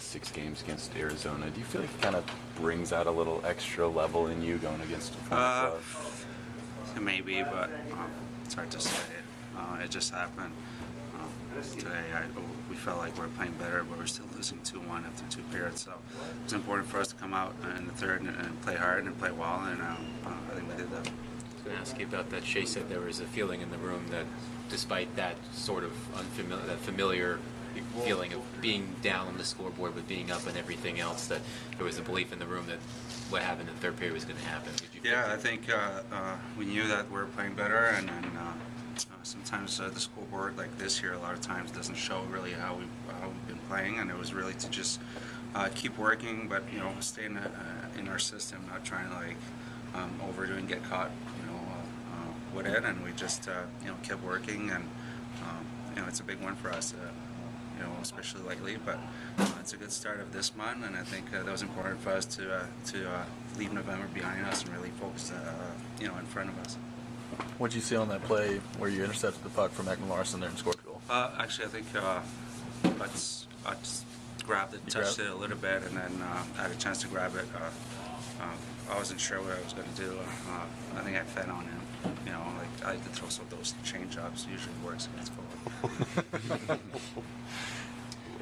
last 6 games against Arizona. Do you feel like it kind of brings out a little extra level in you going against a former club? Maybe, but it's hard to say. It just happened. Today, we felt like we were playing better, but we're still losing 2-1 after 2 periods. So it was important for us to come out in the third and play hard and play well, and I think we did that. I was going to ask you about that. Shea said there was a feeling in the room that despite that sort of familiar feeling of being down on the scoreboard with being up and everything else, that there was a belief in the room that what happened in the third period was going to happen. Did you I think we knew that we were playing better, and sometimes the scoreboard, like this year, a lot of times doesn't show really how we've been playing, and it was really to just keep working, but stay in our system, not trying to like overdo and get caught, with it, and we just kept working, and it's a big one for us, especially lately, but it's a good start of this month, and I think that was important for us to leave November behind us and really focus, in front of us. What did you see on that play where you intercepted the puck from Ekman Larsson there and scored a goal? Actually, I think I just grabbed it, touched it a little bit, and then I had a chance to grab it. I wasn't sure what I was going to do. I think I fed on him. Like I like to throw some of those change-ups. Usually works against forward.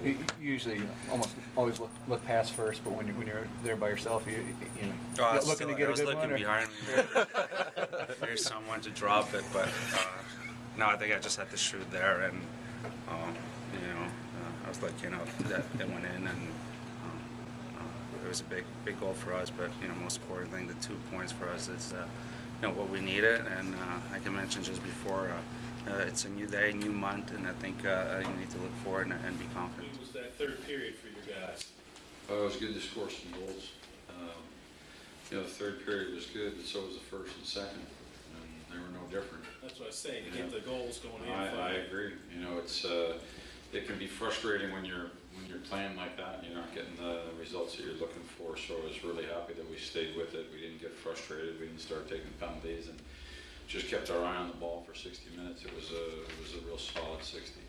You usually almost always look past first, but when you're there by yourself, you're looking to get a good one. I was looking behind me. There's someone to drop it, but no, I think I just had to shoot there, and I was lucky enough that it went in, and it was a big goal for us. But most important thing, the 2 points for us is what we needed, and like I mentioned just before. It's a new day, new month, and I think you need to look forward and be confident. What was that third period for you guys? It was good to score some goals. The third period was good, but so was the first and second, and they were no different. That's what I was saying, to get the goals going in. I agree. It can be frustrating when you're playing like that and you're not getting the results that you're looking for. So I was really happy that we stayed with it. We didn't get frustrated. We didn't start taking penalties, and just kept our eye on the ball for 60 minutes. It was a real solid 60.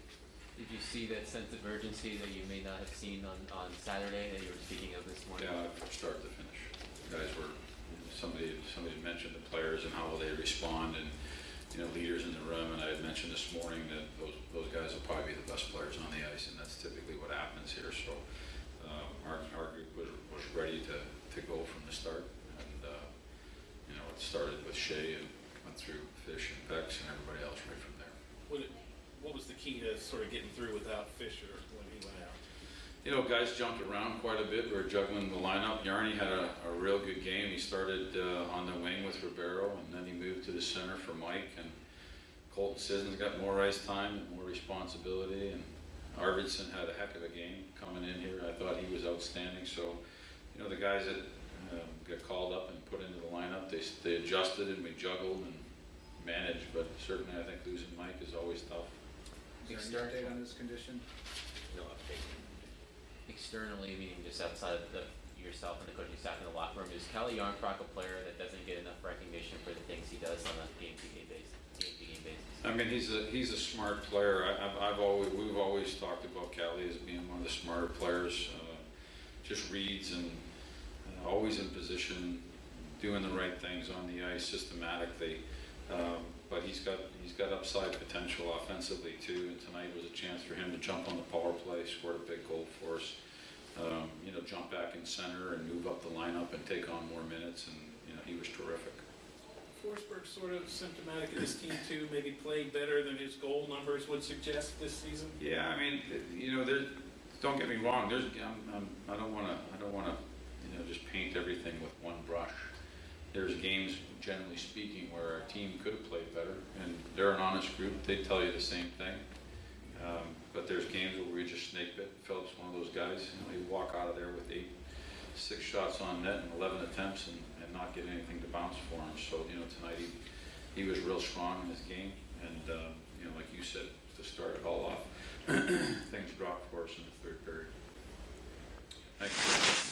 Did you see that sense of urgency that you may not have seen on Saturday that you were speaking of this morning? Yeah, from start to finish. The guys were, somebody mentioned the players and how will they respond, and leaders in the room, and I had mentioned this morning that those guys will probably be the best players on the ice, and that's typically what happens here. So our group was ready to go from the start, and it started with Shea and went through Fish and Bex and everybody else right from there. What was the key to sort of getting through without Fisher when he went out? Guys jumped around quite a bit. We were juggling the lineup. Yarny had a real good game. He started on the wing with Ribeiro, and then he moved to the center for Mike. And Colton Sissons got more ice time and more responsibility. And Arvidsson had a heck of a game coming in here. I thought he was outstanding. So, the guys that got called up and put into the lineup, they adjusted, and we juggled and managed. But certainly, I think losing Mike is always tough. Is there any update on his condition? No update. Externally, meaning just outside of yourself and the coaching staff in the locker room, is Calle Yarncroc a player that doesn't get enough recognition for the things he does on a game-to-game basis? I mean, he's a smart player. We've always talked about Calle as being one of the smarter players. Just reads and always in position, doing the right things on the ice systematically. But he's got upside potential offensively too. And tonight was a chance for him to jump on the power play, scored a big goal for us. Jump back in center and move up the lineup and take on more minutes. And he was terrific. Forsberg sort of symptomatic of this team too. Maybe playing better than his goal numbers would suggest this season. Yeah, I mean, don't get me wrong. I don't want to just paint everything with one brush. There's games, generally speaking, where our team could have played better, and they're an honest group. They tell you the same thing. But there's games where we just snake bit. Philip's one of those guys. He'd walk out of there with 6 shots on net and 11 attempts, and not get anything to bounce for him. So tonight he was real strong in his game, and like you said, to start it all off, things dropped for us in the third period. Thank you.